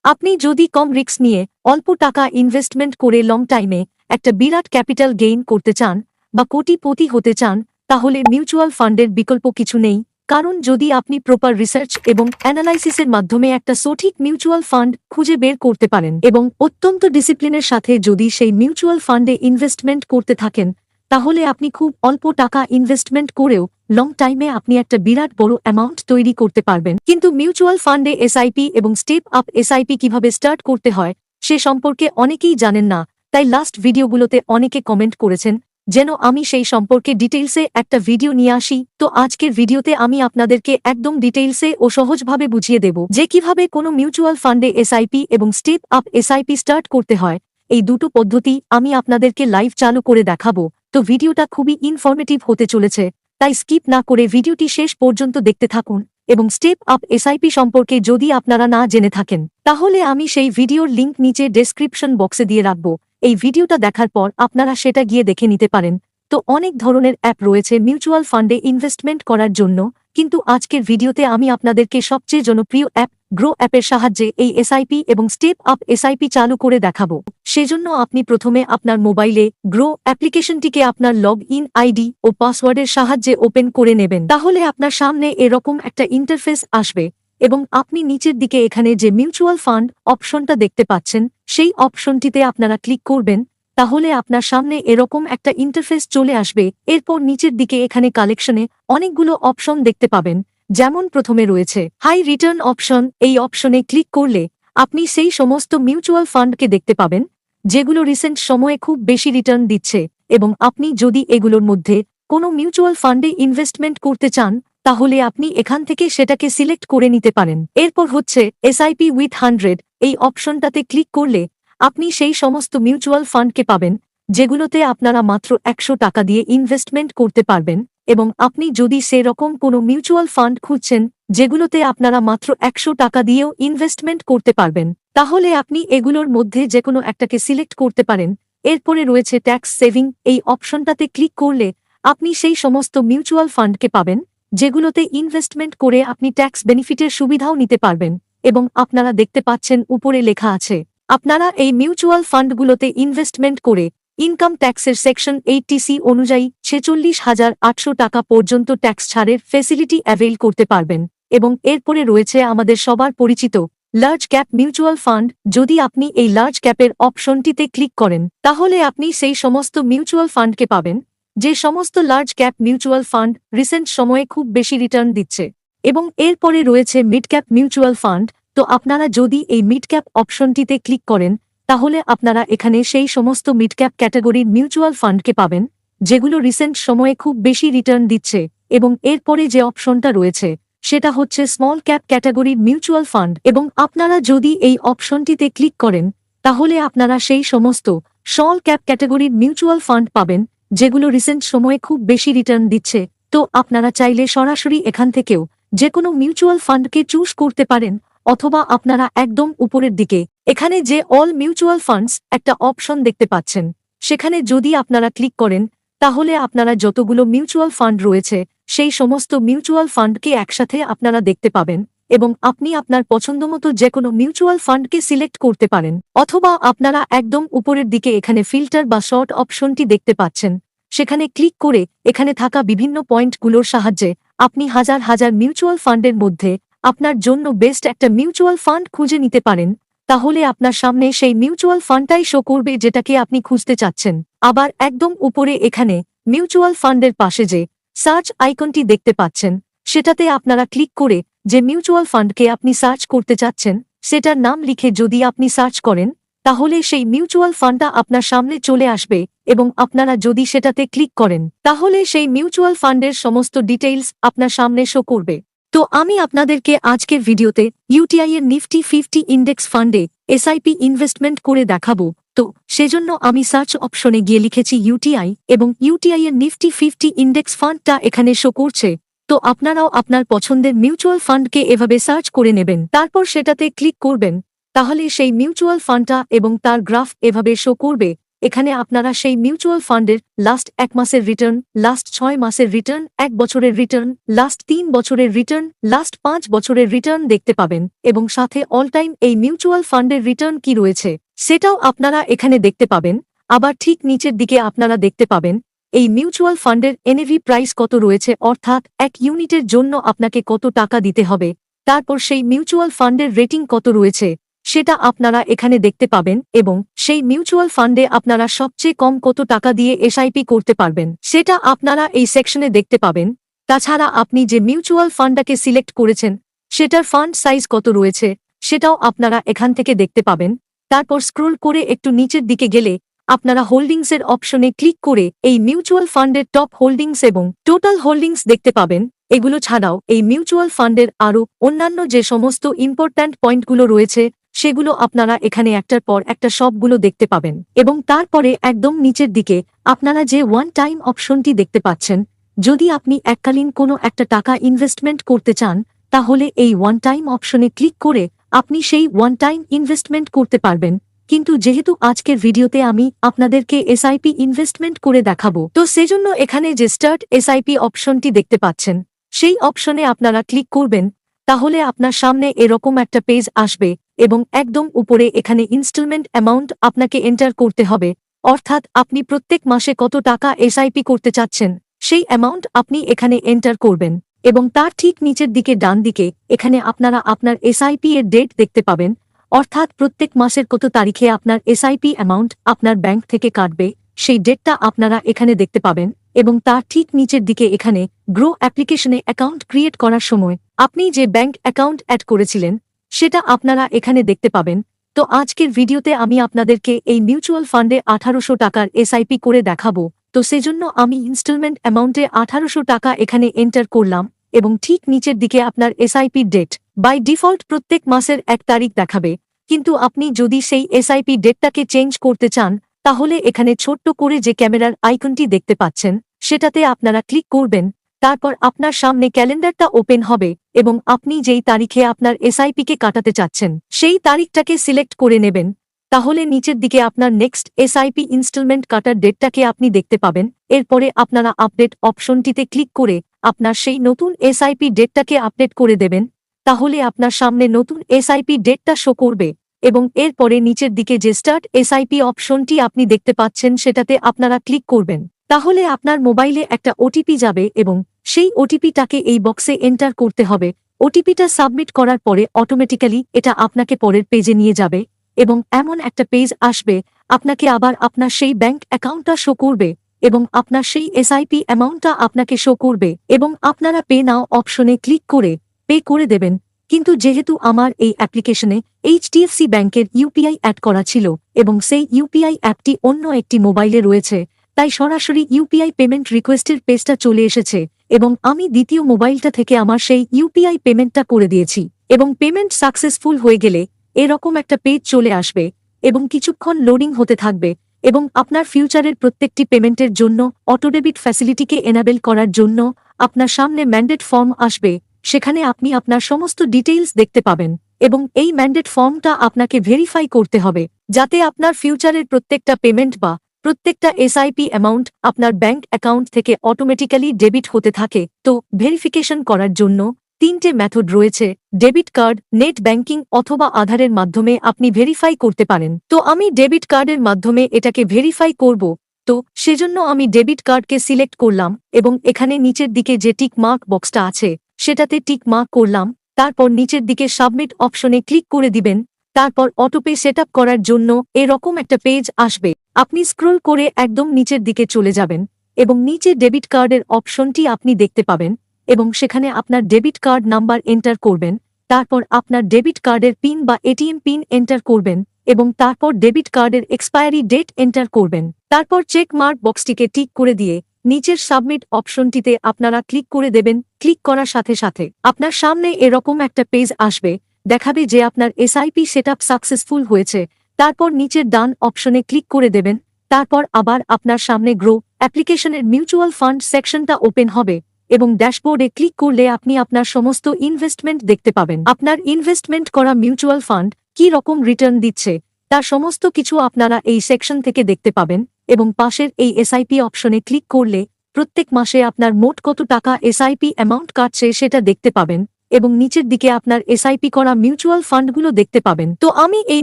আপনি যদি কম রিস্ক নিয়ে অল্প টাকা ইনভেস্টমেন্ট করে লং টাইমে একটা বিরাট ক্যাপিটাল গেইন করতে চান বা কোটিপতি হতে চান, তাহলে মিউচুয়াল ফান্ডের বিকল্প কিছু নেই। কারণ যদি আপনি প্রপার রিসার্চ এবং অ্যানালাইসিসের মাধ্যমে একটা সঠিক মিউচুয়াল ফান্ড খুঁজে বের করতে পারেন এবং অত্যন্ত ডিসিপ্লিনের সাথে যদি সেই মিউচুয়াল ফান্ডে ইনভেস্টমেন্ট করতে থাকেন, তাহলে আপনি খুব অল্প টাকা ইনভেস্টমেন্ট করেও লং টাইমে আপনি একটা বিরাট বড় অ্যামাউন্ট তৈরি করতে পারবেন। কিন্তু মিউচুয়াল ফান্ডে এসআইপি এবং স্টেপ আপ এসআইপি কিভাবে স্টার্ট করতে হয় সে সম্পর্কে অনেকেই জানেন না। তাই লাস্ট ভিডিওগুলোতে অনেকে কমেন্ট করেছেন যেন আমি সেই সম্পর্কে ডিটেইলসে একটা ভিডিও নিয়ে আসি। তো আজকের ভিডিওতে আমি আপনাদেরকে একদম ডিটেইলসে ও সহজভাবে বুঝিয়ে দেব যে কিভাবে কোনো মিউচুয়াল ফান্ডে এসআইপি এবং স্টেপ আপ এসআইপি স্টার্ট করতে হয়। এই দুটো পদ্ধতি আমি আপনাদেরকে লাইভ চালু করে দেখাবো। তো ভিডিওটা খুবই ইনফরমেটিভ হতে চলেছে, তাই স্কিপ না করে ভিডিওটি শেষ পর্যন্ত দেখতে থাকুন। এবং স্টেপ আপ এসআইপি সম্পর্কে যদি আপনারা না জেনে থাকেন, তাহলে আমি সেই ভিডিওর লিংক নিচে ডেসক্রিপশন বক্সে দিয়ে রাখব। এই ভিডিওটা দেখার পর আপনারা সেটা গিয়ে দেখে নিতে পারেন। তো অনেক ধরনের অ্যাপ রয়েছে মিউচুয়াল ফান্ডে ইনভেস্টমেন্ট করার জন্য, কিন্তু আজকের ভিডিওতে আমি আপনাদেরকে সবচেয়ে জনপ্রিয় অ্যাপ গ্রো অ্যাপের সাহায্যে এই এসআইপি এবং স্টেপ আপ এসআইপি চালু করে দেখাবো। সেজন্য আপনি প্রথমে আপনার মোবাইলে গ্রো অ্যাপ্লিকেশনটিকে আপনার লগ ইন আইডি ও পাসওয়ার্ডের সাহায্যে ওপেন করে নেবেন। তাহলে আপনার সামনে এরকম একটা ইন্টারফেস আসবে এবং আপনি নিচের দিকে এখানে যে মিউচুয়াল ফান্ড অপশনটা দেখতে পাচ্ছেন সেই অপশনটিতে আপনারা ক্লিক করবেন। তাহলে আপনার সামনে এরকম একটা ইন্টারফেস চলে আসবে। এরপর নিচের দিকে এখানে কালেকশনে অনেকগুলো অপশন দেখতে পাবেন। যেমন প্রথমে রয়েছে হাই রিটার্ন অপশন। এই অপশনে ক্লিক করলে আপনি সেই সমস্ত মিউচুয়াল ফান্ডকে দেখতে পাবেন যেগুলো রিসেন্ট সময়ে খুব বেশি রিটার্ন দিচ্ছে, এবং আপনি যদি এগুলোর মধ্যে কোনো মিউচুয়াল ফান্ডে ইনভেস্টমেন্ট করতে চান তাহলে আপনি এখান থেকে সেটাকে সিলেক্ট করে নিতে পারেন। এরপর হচ্ছে এসআইপি উইথ 100। এই অপশনটাতে ক্লিক করলে আপনি সেই সমস্ত মিউচুয়াল ফান্ডকে পাবেন যেগুলোতে আপনারা মাত্র 100 টাকা দিয়ে ইনভেস্টমেন্ট করতে পারবেন। এবং আপনি যদি সেরকম কোনো মিউচুয়াল ফান্ড খুঁজছেন যেগুলোতে আপনারা মাত্র 100 টাকা দিয়েও ইনভেস্টমেন্ট করতে পারবেন, তাহলে আপনি এগুলোর মধ্যে যে কোনো একটাকে সিলেক্ট করতে পারেন। এরপরে রয়েছে ট্যাক্স সেভিং। এই অপশনটাতে ক্লিক করলে আপনি সেই সমস্ত মিউচুয়াল ফান্ডকে পাবেন যেগুলোতে ইনভেস্টমেন্ট করে আপনি ট্যাক্স বেনিফিটের সুবিধাও নিতে পারবেন। এবং আপনারা দেখতে পাচ্ছেন উপরে লেখা আছে আপনারা এই মিউচুয়াল ফান্ডগুলোতে ইনভেস্টমেন্ট করে ইনকাম ট্যাক্সের সেকশন 80C অনুযায়ী 46,800 টাকা পর্যন্ত ট্যাক্স ছাড়ের ফেসিলিটি অ্যাভেইল করতে পারবেন। এবং এরপরে রয়েছে আমাদের সবার পরিচিত লার্জ ক্যাপ মিউচুয়াল ফান্ড। যদি আপনি এই লার্জ ক্যাপের অপশনটিতে ক্লিক করেন তাহলে আপনি সেই সমস্ত মিউচুয়াল ফান্ডকে পাবেন যে সমস্ত large cap mutual fund recent সময়ে খুব বেশি রিটার্ন দিচ্ছে। এবং এরপরে রয়েছে মিড ক্যাপ মিউচুয়াল ফান্ড। তো আপনারা যদি এই মিড ক্যাপ অপশনটিতে ক্লিক করেন তাহলে আপনারা এখানে সেই সমস্ত মিড ক্যাপ ক্যাটাগরির মিউচুয়াল ফান্ডকে পাবেন যেগুলো রিসেন্ট সময়ে খুব বেশি রিটার্ন দিচ্ছে। এবং এরপরে যে অপশনটা রয়েছে সেটা হচ্ছে স্মল ক্যাপ ক্যাটাগরির মিউচুয়াল ফান্ড। এবং আপনারা যদি এই অপশনটিতে ক্লিক করেন তাহলে আপনারা সেই সমস্ত স্মল ক্যাপ ক্যাটাগরির মিউচুয়াল ফান্ড পাবেন যেগুলো রিসেন্ট সময়ে খুব বেশি রিটার্ন দিচ্ছে। তো আপনারা চাইলে সরাসরি এখান থেকেও যে কোনো মিউচুয়াল ফান্ডকে চুজ করতে পারেন, অথবা আপনারা একদম উপরের দিকে এখানে যে অল মিউচুয়াল ফান্ডস একটা অপশন দেখতে পাচ্ছেন সেখানে যদি আপনারা ক্লিক করেন তাহলে আপনারা যতগুলো মিউচুয়াল ফান্ড রয়েছে সেই সমস্ত মিউচুয়াল ফান্ডকে একসাথে আপনারা দেখতে পাবেন। এবং আপনি আপনার পছন্দমতো যে কোনো মিউচুয়াল ফান্ডকে সিলেক্ট করতে পারেন, অথবা আপনারা একদম উপরের দিকে এখানে ফিল্টার বা শর্ট অপশনটি দেখতে পাচ্ছেন সেখানে ক্লিক করে এখানে থাকা বিভিন্ন পয়েন্টগুলোর সাহায্যে আপনি হাজার হাজার মিউচুয়াল ফান্ডের মধ্যে আপনার জন্য বেস্ট একটা মিউচুয়াল ফান্ড খুঁজে নিতে পারেন। তাহলে আপনার সামনে সেই মিউচুয়াল ফান্ডটাই শো করবে যেটাকে আপনি খুঁজতে চাচ্ছেন। আবার একদম উপরে এখানে মিউচুয়াল ফান্ডের পাশে যে সার্চ আইকনটি দেখতে পাচ্ছেন সেটাতে আপনারা ক্লিক করে যে মিউচুয়াল ফান্ডকে আপনি সার্চ করতে চাচ্ছেন সেটার নাম লিখে যদি আপনি সার্চ করেন তাহলে সেই মিউচুয়াল ফান্ডটা আপনার সামনে চলে আসবে। এবং আপনারা যদি সেটাতে ক্লিক করেন তাহলে সেই মিউচুয়াল ফান্ডের সমস্ত ডিটেইলস আপনার সামনে শো করবে। তো আমি আপনাদেরকে আজকের ভিডিওতে ইউটিআই এর নিফটি 50 ইন্ডেক্স ফান্ডে এসআইপি ইনভেস্টমেন্ট করে দেখাবো। তো সেজন্য আমি সার্চ অপশনে গিয়ে লিখেছি ইউটিআই, এবং ইউটিআই এর নিফটি 50 ইন্ডেক্স ফান্ডটা এখানে শো করছে। তো আপনারাও আপনার পছন্দের মিউচুয়াল ফান্ডকে এভাবে সার্চ করে নেবেন, তারপর সেটাতে ক্লিক করবেন। তাহলে সেই মিউচুয়াল ফান্ডটা এবং তার গ্রাফ এভাবে শো করবে। এখানে আপনারা সেই মিউচুয়াল ফান্ডের লাস্ট 1 মাসের রিটার্ন, লাস্ট 6 মাসের রিটার্ন, 1 বছরের রিটার্ন, লাস্ট 3 বছরের রিটার্ন, লাস্ট 5 বছরের রিটার্ন দেখতে পাবেন এবং সাথে অল টাইম এই মিউচুয়াল ফান্ডের রিটার্ন কি রয়েছে সেটাও আপনারা এখানে দেখতে পাবেন। আবার ঠিক নিচের দিকে আপনারা দেখতে পাবেন এই মিউচুয়াল ফান্ডের এনএভি প্রাইস কত রয়েছে, অর্থাৎ 1 ইউনিটের জন্য আপনাকে কত টাকা দিতে হবে। তারপর সেই মিউচুয়াল ফান্ডের রেটিং কত রয়েছে সেটা আপনারা এখানে দেখতে পাবেন এবং সেই মিউচুয়াল ফান্ডে আপনারা সবচেয়ে কম কত টাকা দিয়ে এসআইপি করতে পারবেন সেটা আপনারা এই সেকশনে দেখতে পাবেন। তাছাড়া আপনি যে মিউচুয়াল ফান্ডটাকে সিলেক্ট করেছেন সেটার ফান্ড সাইজ কত রয়েছে সেটাও আপনারা এখান থেকে দেখতে পাবেন। তারপর স্ক্রোল করে একটু নিচের দিকে গেলে আপনারা হোল্ডিংসের অপশনে ক্লিক করে এই মিউচুয়াল ফান্ডের টপ হোল্ডিংস এবং টোটাল হোল্ডিংস দেখতে পাবেন। এগুলো ছাড়াও এই মিউচুয়াল ফান্ডের আরও অন্যান্য যে সমস্ত ইম্পর্ট্যান্ট পয়েন্টগুলো রয়েছে সেগুলো আপনারা এখানে একটার পর একটা সবগুলো দেখতে পাবেন এবং তারপরে একদম নিচের দিকে আপনারা যে ওয়ান টাইম অপশনটি দেখতে পাচ্ছেন, যদি আপনি এককালীন কোনো একটা টাকা ইনভেস্টমেন্ট করতে চান তাহলে এই ওয়ান টাইম অপশনে ক্লিক করে আপনি সেই ওয়ান টাইম ইনভেস্টমেন্ট করতে পারবেন। কিন্তু যেহেতু আজকের ভিডিওতে আমি আপনাদেরকে এসআইপি ইনভেস্টমেন্ট করে দেখাবো, তো সেজন্য এখানে যে স্টার্ট এসআইপি অপশনটি দেখতে পাচ্ছেন সেই অপশনে আপনারা ক্লিক করবেন। তাহলে আপনার সামনে এরকম একটা পেজ আসবে এবং একদম উপরে এখানে ইনস্টলমেন্ট অ্যামাউন্ট আপনাকে এন্টার করতে হবে, অর্থাৎ আপনি প্রত্যেক মাসে কত টাকা এসআইপি করতে চাচ্ছেন সেই অ্যামাউন্ট আপনি এখানে এন্টার করবেন এবং তার ঠিক নিচের দিকে ডান দিকে এখানে আপনারা আপনার এসআইপি এর ডেট দেখতে পাবেন, অর্থাৎ প্রত্যেক মাসের কত তারিখে আপনার এসআইপি অ্যামাউন্ট আপনার ব্যাংক থেকে কাটবে সেই ডেটটা আপনারা এখানে দেখতে পাবেন এবং তার ঠিক নিচের দিকে এখানে গ্রো অ্যাপ্লিকেশনে অ্যাকাউন্ট ক্রিয়েট করার সময় আপনি যে ব্যাংক অ্যাকাউন্ট অ্যাড করেছিলেন সেটা আপনারা এখানে দেখতে পাবেন। তো আজকের ভিডিওতে আমি আপনাদেরকে এই মিউচুয়াল ফান্ডে 1800 টাকার এসআইপি করে দেখাবো। তো সেজন্য আমি ইনস্টলমেন্ট অ্যামাউন্টে 1800 টাকা এখানে এন্টার করলাম এবং ঠিক নিচের দিকে আপনার এসআইপি ডেট বাই ডিফল্ট প্রত্যেক মাসের 1 তারিখ দেখাবে, কিন্তু আপনি যদি সেই এসআইপি ডেটটাকে চেঞ্জ করতে চান তাহলে এখানে ছোট্ট করে যে ক্যামেরার আইকনটি দেখতে পাচ্ছেন সেটাতে আপনারা ক্লিক করবেন। তারপর আপনার সামনে ক্যালেন্ডারটা ওপেন হবে এবং আপনি যেই তারিখে আপনার এসআইপিকে কাটাতে চাচ্ছেন সেই তারিখটাকে সিলেক্ট করে নেবেন। তাহলে নিচের দিকে আপনার নেক্সট এসআইপি ইনস্টলমেন্ট কাটার ডেটটাকে আপনি দেখতে পাবেন। এরপরে আপনারা আপডেট অপশনটিতে ক্লিক করে আপনার সেই নতুন এসআইপি ডেটটাকে আপডেট করে দেবেন। তাহলে আপনার সামনে নতুন এসআইপি ডেটটা শো করবে এবং এরপরে নিচের দিকে যে স্টার্ট এসআইপি অপশনটি আপনি দেখতে পাচ্ছেন সেটাতে আপনারা ক্লিক করবেন। তাহলে আপনার মোবাইলে একটা ওটিপি যাবে এবং সেই ওটিপিটাকে এই বক্সে এন্টার করতে হবে। ওটিপিটা সাবমিট করার পরে অটোমেটিক্যালি এটা আপনাকে পরের পেজে নিয়ে যাবে এবং এমন একটা পেজ আসবে আপনাকে আবার আপনার সেই ব্যাংক অ্যাকাউন্টটা শো করবে এবং আপনার সেই এসআইপি অ্যামাউন্টটা আপনাকে শো করবে এবং আপনারা পে নাও অপশনে ক্লিক করে পে করে দেবেন। কিন্তু যেহেতু আমার এই অ্যাপ্লিকেশনে এইচডিএফসি ব্যাংকের ইউপিআই অ্যাড করা ছিল এবং সেই ইউপিআই অ্যাপটি অন্য একটি মোবাইলে রয়েছে, তাই সরাসরি ইউপিআই পেমেন্ট রিকোয়েস্টের পেজটা চলে এসেছে এবং আমি দ্বিতীয় মোবাইলটা থেকে আমার সেই ইউপিআই পেমেন্টটা করে দিয়েছি এবং পেমেন্ট সাকসেসফুল হয়ে গেলে এরকম একটা পেজ চলে আসবে এবং কিছুক্ষণ লোডিং হতে থাকবে এবং আপনার ফিউচারের প্রত্যেকটি পেমেন্টের জন্য অটোডেবিট ফ্যাসিলিটিকে এনাবেল করার জন্য আপনার সামনে ম্যান্ডেট ফর্ম আসবে। সেখানে আপনি আপনার সমস্ত ডিটেইলস দেখতে পাবেন এবং এই ম্যান্ডেট ফর্মটা আপনাকে ভেরিফাই করতে হবে যাতে আপনার ফিউচারের প্রত্যেকটা পেমেন্ট বা প্রত্যেকটা এসআইপি অ্যামাউন্ট আপনার ব্যাংক অ্যাকাউন্ট থেকে অটোমেটিক্যালি ডেবিট হতে থাকে। তো ভেরিফিকেশন করার জন্য 3টে মেথড রয়েছে, ডেবিট কার্ড, নেট ব্যাংকিং অথবা আধারের মাধ্যমে আপনি ভেরিফাই করতে পারেন। তো আমি ডেবিট কার্ডের মাধ্যমে এটাকে ভেরিফাই করব, তো সেজন্য আমি ডেবিট কার্ডকে সিলেক্ট করলাম এবং এখানে নিচের দিকে যে টিক মার্ক বক্সটা আছে সেটাতে টিক মার্ক করলাম। তারপর নিচের দিকে সাবমিট অপশনে ক্লিক করে দিবেন। তারপর অটোপে সেটআপ করার জন্য এরকম একটা পেজ আসবে। আপনি স্ক্রল করে একদম নিচের দিকে চলে যাবেন এবং নিচে ডেবিট কার্ডের অপশনটি আপনি দেখতে পাবেন এবং সেখানে আপনার ডেবিট কার্ড নাম্বার এন্টার করবেন। তারপর আপনার ডেবিট কার্ডের পিন বা এটিএম পিন এন্টার করবেন এবং তারপর ডেবিট কার্ডের এক্সপায়ারি ডেট এন্টার করবেন। তারপর চেক মার্ক বক্সটিকে টিক করে দিয়ে নিচের সাবমিট অপশনটিতে আপনারা ক্লিক করে দেবেন। ক্লিক করার সাথে সাথে আপনার সামনে এরকম একটা পেজ আসবে, দেখাবে যে আপনার এসআইপি সেটআপ সাকসেসফুল হয়েছে। তারপর নিচের ডান অপশনে ক্লিক করে দেবেন। তারপর আবার আপনার সামনে গ্রো অ্যাপ্লিকেশনের মিউচুয়াল ফান্ড সেকশনটা ওপেন হবে এবং ড্যাশবোর্ডে ক্লিক করলে আপনি আপনার সমস্ত ইনভেস্টমেন্ট দেখতে পাবেন। আপনার ইনভেস্টমেন্ট করা মিউচুয়াল ফান্ড কি রকম রিটার্ন দিচ্ছে তার সমস্ত কিছু আপনারা এই সেকশন থেকে দেখতে পাবেন এবং পাশের এই এসআইপি অপশনে ক্লিক করলে প্রত্যেক মাসে আপনার মোট কত টাকা এসআইপি অ্যামাউন্ট কাটছে সেটা দেখতে পাবেন এবং নিচের দিকে আপনার এসআইপি করা মিউচুয়াল ফান্ডগুলো দেখতে পাবেন। তো আমি এই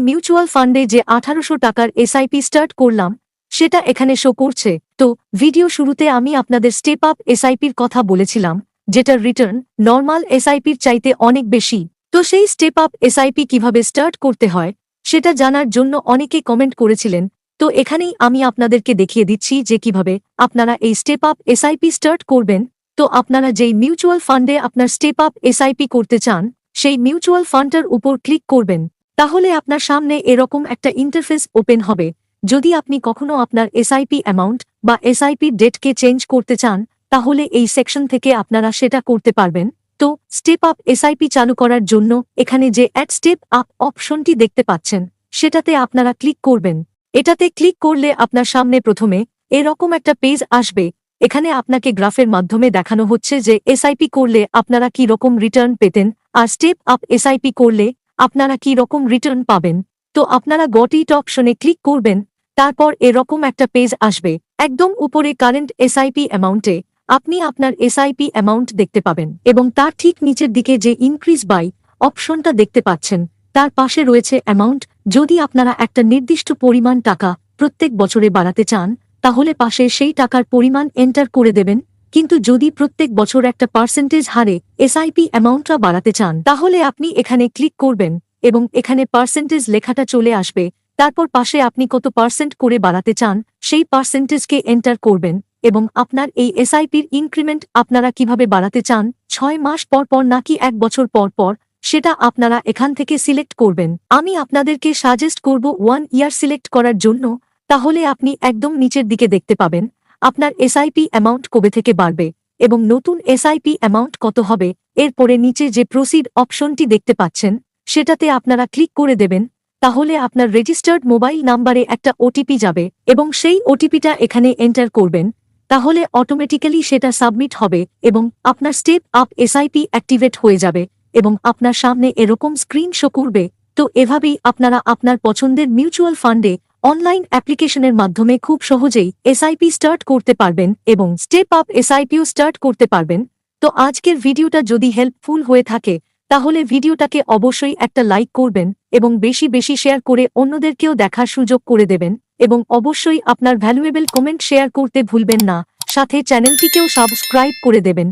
মিউচুয়াল ফান্ডে যে 1800 টাকার এসআইপি স্টার্ট করলাম সেটা এখানে শো করছে। তো ভিডিও শুরুতে আমি আপনাদের স্টেপ আপ এসআইপির কথা বলেছিলাম, যেটার রিটার্ন নর্মাল এসআইপির চাইতে অনেক বেশি। তো সেই স্টেপ আপ এসআইপি কিভাবে স্টার্ট করতে হয় সেটা জানার জন্য অনেকে কমেন্ট করেছিলেন। তো এখানেই আমি আপনাদেরকে দেখিয়ে দিচ্ছি যে কিভাবে আপনারা এই স্টেপ আপ এসআইপি স্টার্ট করবেন। তো আপনারা যেই মিউচুয়াল ফান্ডে আপনার স্টেপ আপ এসআইপি করতে চান সেই মিউচুয়াল ফান্ডটার উপর ক্লিক করবেন। তাহলে আপনার সামনে এরকম একটা ইন্টারফেস ওপেন হবে। যদি আপনি কখনো আপনার এসআইপি অ্যামাউন্ট বা এসআইপি ডেটকে চেঞ্জ করতে চান তাহলে এই সেকশন থেকে আপনারা সেটা করতে পারবেন। তো স্টেপ আপ এসআইপি চালু করার জন্য এখানে যে অ্যাড স্টেপ আপ অপশনটি দেখতে পাচ্ছেন সেটাতে আপনারা ক্লিক করবেন। এটাতে ক্লিক করলে আপনার সামনে প্রথমে এরকম একটা পেজ আসবে। এখানে আপনাকে গ্রাফের মাধ্যমে দেখানো হচ্ছে যে এসআইপি করলে আপনারা কি রকম রিটার্ন পেতেন আর স্টেপ আপ এসআইপি করলে আপনারা কি রকম রিটার্ন পাবেন। তো আপনারা গট ইট অপশনে ক্লিক করবেন। তারপর এরকম একটা পেজ আসবে। একদম উপরে কারেন্ট এসআইপি অ্যামাউন্টে আপনি আপনার এসআইপি অ্যামাউন্ট দেখতে পাবেন এবং তার ঠিক নিচের দিকে যে ইনক্রিজ বাই অপশনটা দেখতে পাচ্ছেন তার পাশে রয়েছে অ্যামাউন্ট। যদি আপনারা একটা নির্দিষ্ট পরিমাণ টাকা প্রত্যেক বছরে বাড়াতে চান তাহলে পাশে সেই টাকার পরিমাণ এন্টার করে দেবেন। কিন্তু যদি প্রত্যেক বছর একটা পার্সেন্টেজ হারে এসআইপি অ্যামাউন্টটা বাড়াতে চান তাহলে আপনি এখানে ক্লিক করবেন এবং এখানে পার্সেন্টেজ লেখাটা চলে আসবে। তারপর পাশে আপনি কত পার্সেন্ট করে বাড়াতে চান সেই পার্সেন্টেজকে এন্টার করবেন এবং আপনার এই এসআইপির ইনক্রিমেন্ট আপনারা কিভাবে বাড়াতে চান 6 মাস পর পর নাকি 1 বছর পর পর সেটা আপনারা এখান থেকে সিলেক্ট করবেন। আমি আপনাদেরকে সাজেস্ট করব 1 ইয়ার সিলেক্ট করার জন্য। তাহলে আপনি একদম নিচের দিকে দেখতে পাবেন আপনার এসআইপি অ্যামাউন্ট কবে থেকে বাড়বে এবং নতুন এসআইপি অ্যামাউন্ট কত হবে। এরপরে নিচে যে প্রসিড অপশনটি দেখতে পাচ্ছেন সেটাতে আপনারা ক্লিক করে দেবেন। তাহলে আপনার রেজিস্টার্ড মোবাইল নাম্বারে একটা ওটিপি যাবে এবং সেই ওটিপিটা এখানে এন্টার করবেন। তাহলে অটোমেটিক্যালি সেটা সাবমিট হবে এবং আপনার স্টেপ আপ এসআইপি অ্যাক্টিভেট হয়ে যাবে এবং আপনার সামনে এরকম স্ক্রিন শো করবে। তো এভাবেই আপনারা আপনার পছন্দের মিউচুয়াল ফান্ডে অনলাইন অ্যাপ্লিকেশনের মাধ্যমে খুব সহজেই এসআইপি স্টার্ট করতে পারবেন এবং স্টেপ আপ এসআইপিও স্টার্ট করতে পারবেন। তো আজকের ভিডিওটা যদি হেল্পফুল হয়ে থাকে তাহলে ভিডিওটাকে অবশ্যই একটা লাইক করবেন এবং বেশি বেশি শেয়ার করে অন্যদেরকেও দেখার সুযোগ করে দেবেন এবং অবশ্যই আপনার ভ্যালুয়েবল কমেন্ট শেয়ার করতে ভুলবেন না। সাথে চ্যানেলটিকেও সাবস্ক্রাইব করে দেবেন।